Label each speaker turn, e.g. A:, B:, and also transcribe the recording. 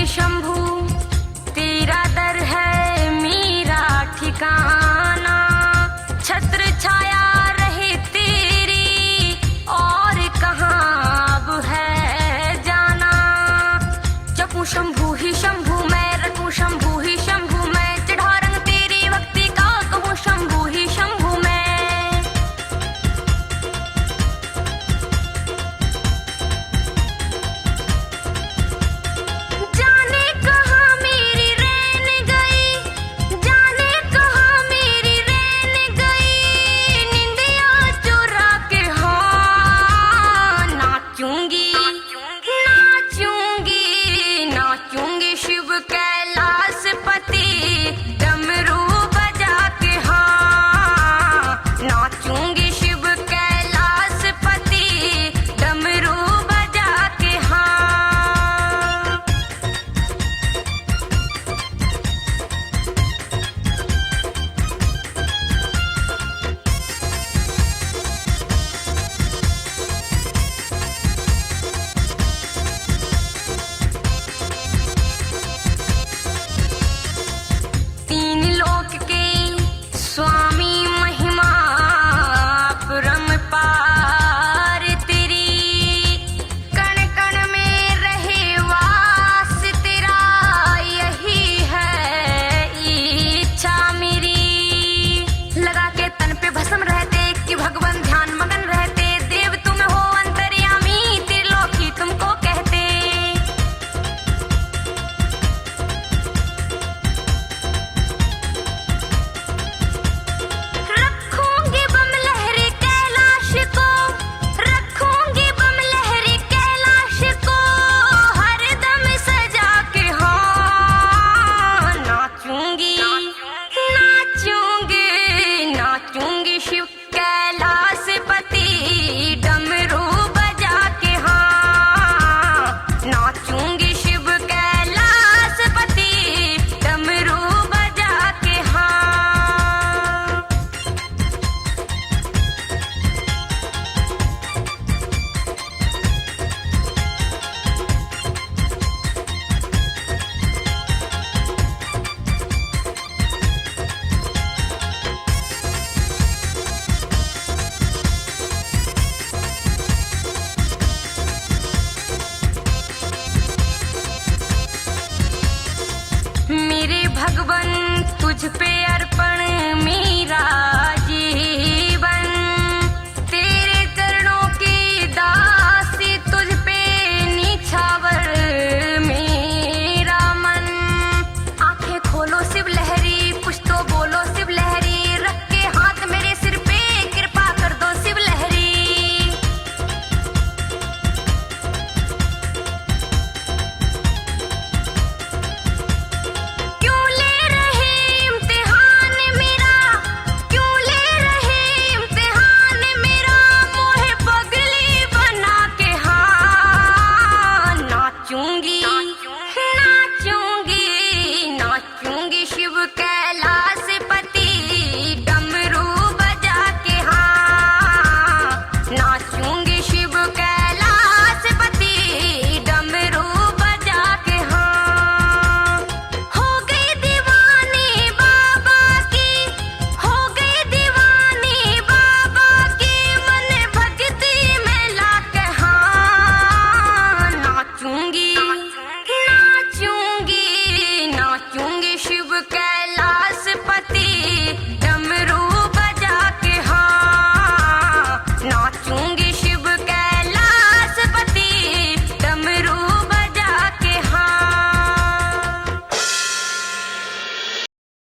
A: हे शंभू तेरा दर है मेरा ठिकाना, छत्र छाया रहे तेरी और कहाँ अब है जाना। जपू शंभू ही शंभू मैं, रटू शंभू ही शंभू मैं, चढ़ा रंग तेरी भक्ति का कहूँ शंभू ही शंभू मैं। जाने कहाँ मेरी रैन गई, जाने कहाँ मेरी रैन गई, निंदिया चुरा के हाँ नाचूंगी नाचूंगी नाचूंगी शिव कैलाश पति डमरू बजा के हाँ नाचूंगी शिव कैलाश पति डमरू बजा के हाँ। तीन लोक के स्वामी महिमा अपरंपार तेरी, कण कण में रहे वास तेरा, यही है इच्छा मेरी। लगा के तन पे भस्म रहते कि भगवान ध्यान मगन रहते, देव तुम हो अंतर्यामी त्रिलोकी तुमको कहते। रखूंगी बम लहरी कैलाश को, रखूंगी बम लहरी कैलाश को, हरदम सजा के हाँ नाचूंगी नाचूंगी नाचूंगी शिव कैलाश पति डमरू बजा के हाँ नाचूंगी शिव कैलाश पति डमरू बजा के हाँ। मेरे भगवन तुझ पे